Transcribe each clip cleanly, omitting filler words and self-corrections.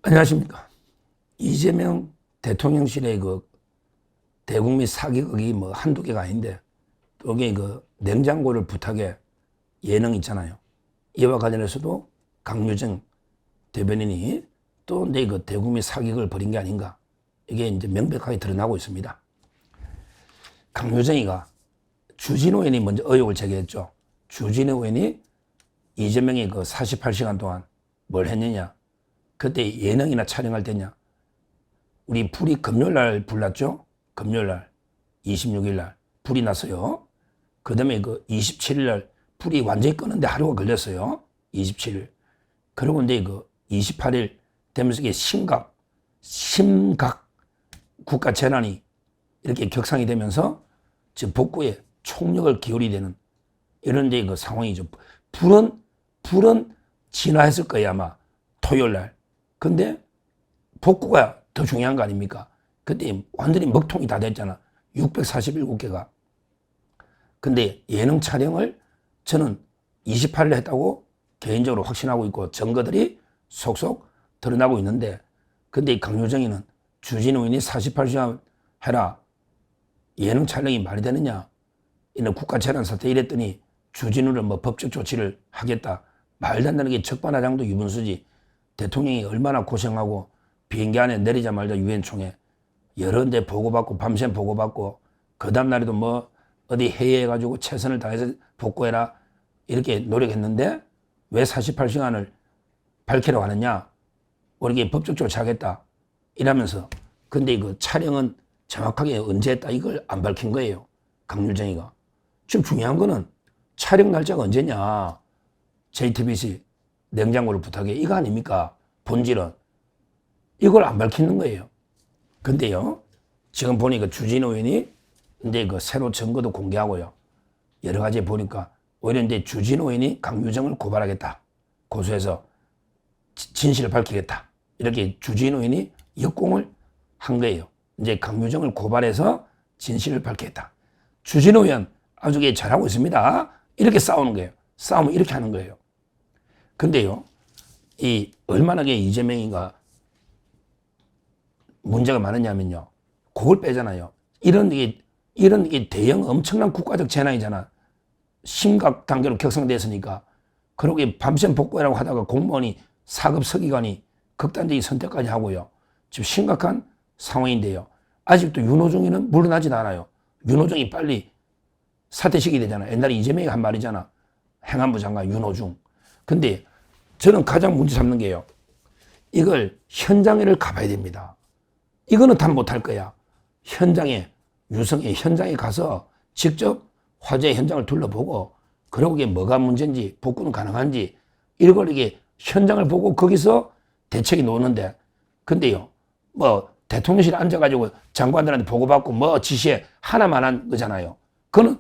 안녕하십니까. 이재명 대통령실의 그 대국민 사기극이 뭐 한두 개가 아닌데, 또 이게 그 냉장고를 부탁해 예능 있잖아요. 이와 관련해서도 강유정 대변인이 또 내 그 대국민 사기극을 벌인 게 아닌가. 이게 이제 명백하게 드러나고 있습니다. 강유정이가 주진우 의원이 먼저 의혹을 제기했죠. 주진우 의원이 이재명이 그 48시간 동안 뭘 했느냐. 그때 예능이나 촬영할 때냐. 우리 불이 금요일날 불났죠. 금요일날 26일날 불이 났어요. 그 다음에 그 27일날 불이 완전히 끄는데 하루가 걸렸어요. 27일. 그리고 이제 그 28일 되면서 이게 심각 국가 재난이 이렇게 격상이 되면서 지금 복구에 총력을 기울이게 되는 이런 이제 그 상황이죠. 불은 진화했을 거예요, 아마 토요일날. 근데 복구가 더 중요한 거 아닙니까? 그때 완전히 먹통이 다 됐잖아. 647개가. 근데 예능 촬영을 저는 28일에 했다고 개인적으로 확신하고 있고 증거들이 속속 드러나고 있는데, 근데 이 강효정이는 주진우 의원이 48시간 해라. 예능 촬영이 말이 되느냐. 이는 국가재난 사태 이랬더니 주진우를 뭐 법적 조치를 하겠다. 말도 안 되는 게 적반하장도 유분수지. 대통령이 얼마나 고생하고 비행기 안에 내리자마자 유엔 총회 여러 데 보고받고 밤샘 보고받고 그 다음날에도 뭐 어디 회의해가지고 최선을 다해서 복구해라 이렇게 노력했는데 왜 48시간을 밝히려고 하느냐. 우리가 법적 조치하겠다 이러면서. 근데 그 촬영은 정확하게 언제 했다 이걸 안 밝힌 거예요. 강유정이가. 지금 중요한 거는 촬영 날짜가 언제냐. JTBC 냉장고를 부탁해 이거 아닙니까? 본질은. 이걸 안 밝히는 거예요. 근데요, 지금 보니까 주진우 의원이 이제 그 새로 증거도 공개하고요. 여러 가지 보니까 오히려 이제 주진우 의원이 강유정을 고발하겠다. 고소해서 진실을 밝히겠다. 이렇게 주진우 의원이 역공을 한 거예요. 이제 강유정을 고발해서 진실을 밝히겠다. 주진우 의원 아주 잘하고 있습니다. 이렇게 싸우는 거예요. 싸움을 이렇게 하는 거예요. 근데요, 이 얼마나 이재명이가 문제가 많으냐면요. 그걸 빼잖아요. 이런 대형 엄청난 국가적 재난이잖아. 심각 단계로 격상됐으니까. 그러고 밤샘 복구하라고 하다가 공무원이 사급 서기관이 극단적인 선택까지 하고요. 지금 심각한 상황인데요. 아직도 윤호중이는 물러나진 않아요. 윤호중이 빨리 사퇴시켜야 되잖아. 옛날에 이재명이 한 말이잖아. 행안부 장관 윤호중. 근데 저는 가장 문제 삼는 게요. 이걸 현장에를 가봐야 됩니다. 이거는 다 못할 거야. 현장에, 유성의 현장에 가서 직접 화재 현장을 둘러보고, 그리고 이게 뭐가 문제인지, 복구는 가능한지, 이런 걸 이게 현장을 보고 거기서 대책이 나오는데, 근데요, 뭐, 대통령실에 앉아가지고 장관들한테 보고받고 뭐 지시에 하나만 한 거잖아요. 그거는,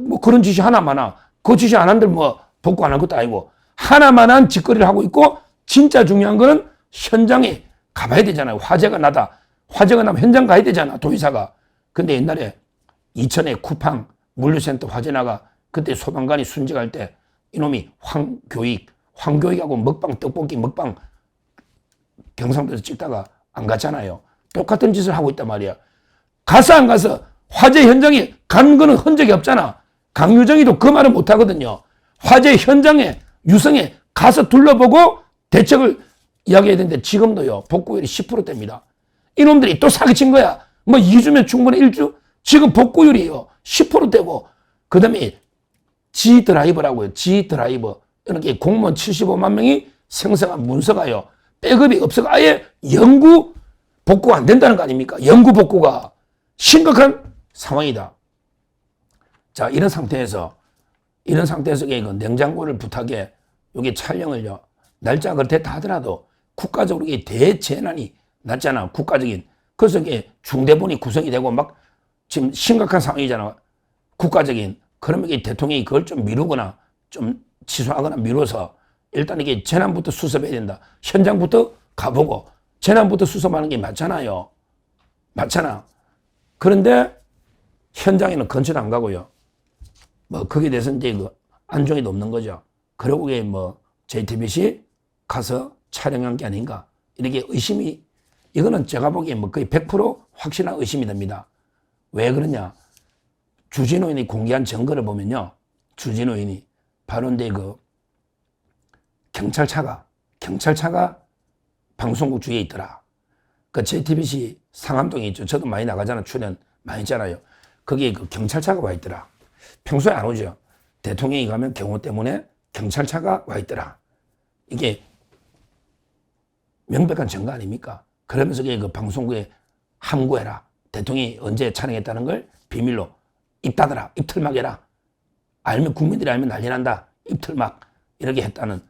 뭐 그런 지시 하나만 한, 그 지시 안 한들 뭐 복구 안 한 것도 아니고, 하나만 한 짓거리를 하고 있고, 진짜 중요한 거는 현장에 가봐야 되잖아요. 화재가 나다. 화재가 나면 현장 가야 되잖아, 도의사가. 근데 옛날에 이천에 쿠팡 물류센터 화재 나가 그때 소방관이 순직할 때 이놈이 황교익하고 먹방 떡볶이 먹방 경상도에서 찍다가 안 갔잖아요. 똑같은 짓을 하고 있단 말이야. 가서 안 가서 화재 현장에 간 거는 흔적이 없잖아. 강유정이도 그 말을 못 하거든요. 화재 현장에 유성에 가서 둘러보고 대책을 이야기해야 되는데 지금도요, 복구율이 10%대입니다. 이놈들이 또 사기친 거야. 뭐 2주면 충분히 1주? 지금 복구율이요. 10%대고. 그 다음에 G드라이버라고요. G드라이버. 이렇게 공무원 75만 명이 생성한 문서가요. 백업이 없어가 아예 영구 복구가 안 된다는 거 아닙니까? 영구 복구가. 심각한 상황이다. 자, 이런 상태에서 그 냉장고를 부탁해 여기 촬영을요. 날짜가 그렇다 하더라도 국가적으로 이게 대재난이 났잖아. 국가적인. 그래서 이게 중대본이 구성이 되고 막 지금 심각한 상황이잖아. 국가적인. 그러면 이게 대통령이 그걸 좀 미루거나 좀 취소하거나 미뤄서 일단 이게 재난부터 수습해야 된다. 현장부터 가보고 재난부터 수습하는 게 맞잖아요. 맞잖아. 그런데 현장에는 근처도 안 가고요. 뭐 거기에 대해서 이제 그 안종이도 없는 거죠. 그러고 이게 뭐 JTBC 가서 촬영한 게 아닌가 이렇게 의심이, 이거는 제가 보기에 뭐 거의 100% 확실한 의심이 됩니다. 왜 그러냐? 주진우인이 공개한 증거를 보면요. 주진우인이 바로 근데 그 경찰차가 방송국 주위에 있더라. 그 JTBC 상암동에 있죠. 저도 많이 나가잖아. 출연 많이 했잖아요. 거기에 그 경찰차가 와 있더라. 평소에 안 오죠. 대통령이 가면 경호 때문에 경찰차가 와 있더라. 이게 명백한 증거 아닙니까? 그러면서 그 방송국에 함구해라. 대통령이 언제 촬영했다는 걸 비밀로 입 닫아라. 입틀막 해라. 알면, 국민들이 알면 난리 난다. 입틀막. 이렇게 했다는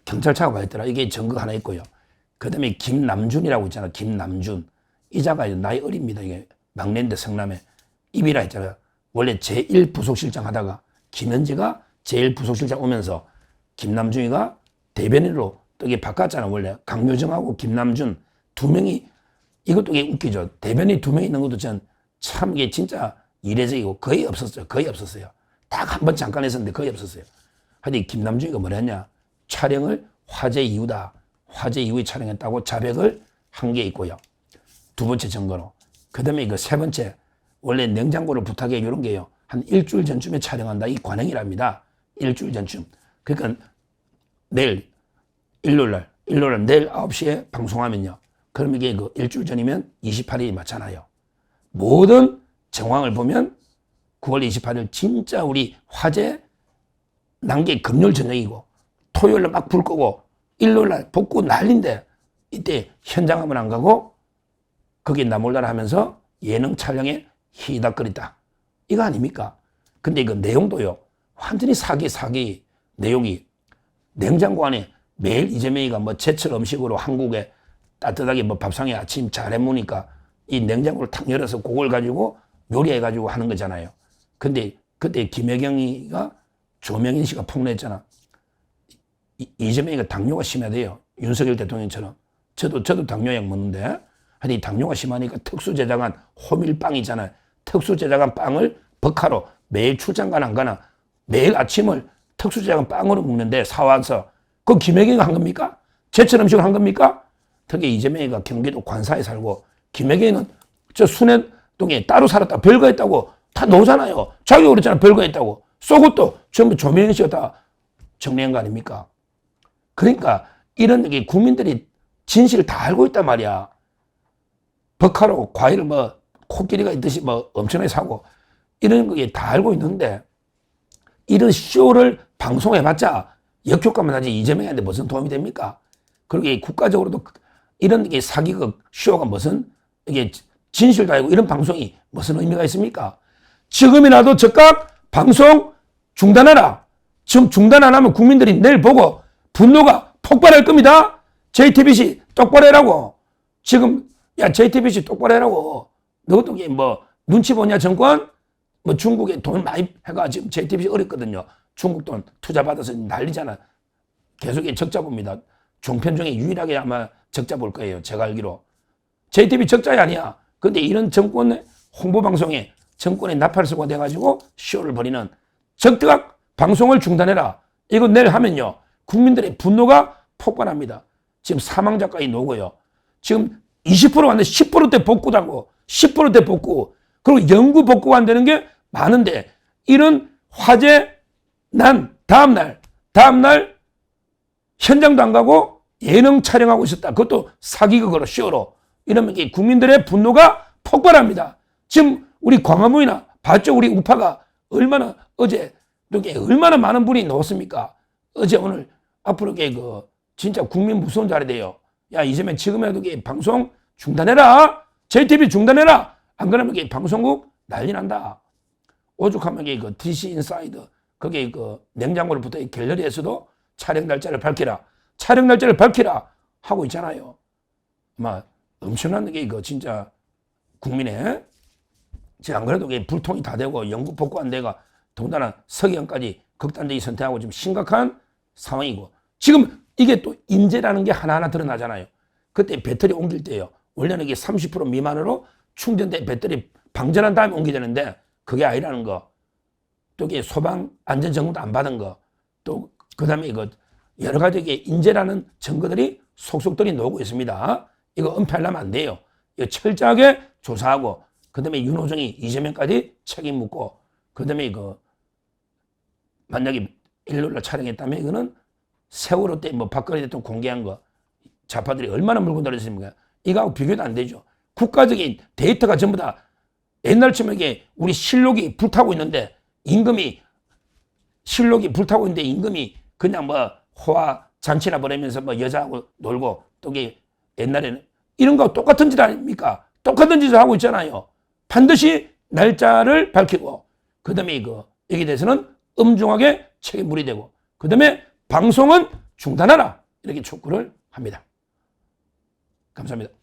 경찰차가 와 있더라. 이게 증거가 하나 있고요. 그 다음에 김남준이라고 있잖아. 김남준. 이자가 나이 어립니다. 이게 막내인데 성남에. 입이라 했잖아요. 원래 제1부속실장 하다가 김현지가 제1부속실장 오면서 김남준이가 대변인으로 또 이게 바꿨잖아. 원래 강효정하고 김남준 두 명이, 이것도 이게 웃기죠. 대변인 두 명이 있는 것도 참 이게 진짜 이례적이고 거의 없었어요. 거의 없었어요. 딱 한 번 잠깐 했었는데 거의 없었어요. 하여튼 김남준이가 뭐라 했냐. 촬영을 화재 이후다. 화재 이후에 촬영했다고 자백을 한 게 있고요. 두 번째 증거로. 그 다음에 이거 세 번째. 원래 냉장고를 부탁해 이런 게요. 한 일주일 전쯤에 촬영한다. 이 관행이랍니다. 일주일 전쯤. 그러니까 내일 일요일날 내일 9시에 방송하면요. 그럼 이게 그 일주일 전이면 28일이 맞잖아요. 모든 정황을 보면 9월 28일 진짜 우리 화재 난 게 금요일 저녁이고 토요일날 막 불 끄고 일요일날 복구 난리인데 이때 현장 한번 안 가고 거기 나몰라라 하면서 예능 촬영에 희닥거렸다. 이거 아닙니까? 근데 이거 내용도요. 완전히 사기 내용이 냉장고 안에 매일 이재명이가 뭐 제철 음식으로 한국에 따뜻하게 뭐 밥상에 아침 잘 해먹으니까 이 냉장고를 탁 열어서 그걸 가지고 요리해가지고 하는 거잖아요. 근데 그때 김혜경이가 조명인 씨가 폭로했잖아. 이재명이가 당뇨가 심하대요. 윤석열 대통령처럼. 저도 당뇨약 먹는데 아니 당뇨가 심하니까 특수 제작한 호밀빵 있잖아요. 특수 제작한 빵을 버카로 매일 출장 가나 안 가나 매일 아침을 특수 제작한 빵으로 먹는데 사와서 그거 김혜경이가 한 겁니까? 제철 음식을 한 겁니까? 특히 이재명이가 경기도 관사에 살고 김혜경이는 저 순회동에 따로 살았다. 별거 했다고 다 노잖아요. 자기가 그랬잖아. 별거 했다고. 속옷도 전부 조명인 씨가 다 정리한 거 아닙니까? 그러니까 이런 게 국민들이 진실을 다 알고 있단 말이야. 버카로 과일을 뭐 코끼리가 있듯이 뭐 엄청나게 사고 이런 게 다 알고 있는데 이런 쇼를 방송해봤자 역효과만 하지 이재명한테 무슨 도움이 됩니까? 그리고 국가적으로도 이런 게 사기극 쇼가 무슨 이게 진실도 아니고 이런 방송이 무슨 의미가 있습니까? 지금이라도 즉각 방송 중단해라. 지금 중단 안 하면 국민들이 내일 보고 분노가 폭발할 겁니다. JTBC 똑바로 해라고. 지금 야 JTBC 똑바로 해라고. 너도 뭐 눈치 보냐 정권? 뭐 중국에 돈 많이 해가 지금 JTBC 어렵거든요. 중국 돈 투자 받아서 난리잖아. 계속 적자 봅니다. 종편 중에 유일하게 아마 적자 볼 거예요. 제가 알기로. JTBC 적자이 아니야. 근데 이런 정권의 홍보방송에 정권의 나팔수가 돼가지고 쇼를 벌이는 적극 방송을 중단해라. 이거 내일 하면요. 국민들의 분노가 폭발합니다. 지금 사망자까지 나오고요. 지금 20% 왔는데 10%대 복구다고. 10%대 복구. 그리고 연구 복구가 안 되는 게 많은데 이런 화재 난 다음날 현장도 안 가고 예능 촬영하고 있었다. 그것도 사기극으로 쇼로. 이러면 국민들의 분노가 폭발합니다. 지금 우리 광화문이나 봤죠? 우리 우파가 얼마나 어제 이렇게 얼마나 많은 분이 나왔습니까? 어제 오늘 앞으로 그 진짜 국민 무서운 자리 돼요. 야 이재명 지금이라도 방송 중단해라. JTBC 중단해라. 안 그러면 방송국 난리 난다. 오죽하면 그 DC 인사이드 거기에 그 냉장고를 붙어 갤러리에서도 촬영 날짜를 밝히라. 촬영 날짜를 밝히라 하고 있잖아요. 아마 엄청난 게 이거 진짜 국민의 지금 안 그래도 불통이 다 되고 연구 복구 안 되고 더군다나 서기관까지 극단적인 선택하고 지금 심각한 상황이고 지금 이게 또 인재라는 게 하나하나 드러나잖아요. 그때 배터리 옮길 때요. 원래는 이게 30% 미만으로 충전된 배터리 방전한 다음에 옮겨야 되는데 그게 아니라는 거. 또 이게 소방 안전 점검도 안 받은 거. 또 그다음에 이거 여러 가지 인재라는 증거들이 속속들이 나오고 있습니다. 이거 은폐하려면 안 돼요. 이거 철저하게 조사하고 그다음에 윤호정이 이재명까지 책임 묻고 그다음에 이거 만약에 일요일날 촬영했다면 이거는 세월호 때 뭐 박근혜 대통령 공개한 거 좌파들이 얼마나 물고 늘어졌습니까? 이거하고 비교도 안 되죠. 국가적인 데이터가 전부 다 옛날처럼 이게 우리 실록이 불타고 있는데 임금이 그냥 뭐 호화 잔치나 보내면서 뭐 여자하고 놀고 또 옛날에는 이런 거 똑같은 짓 아닙니까? 똑같은 짓을 하고 있잖아요. 반드시 날짜를 밝히고 그다음에 여기에 대해서는 엄중하게 책임 물이되고 그다음에 방송은 중단하라 이렇게 촉구를 합니다. 감사합니다.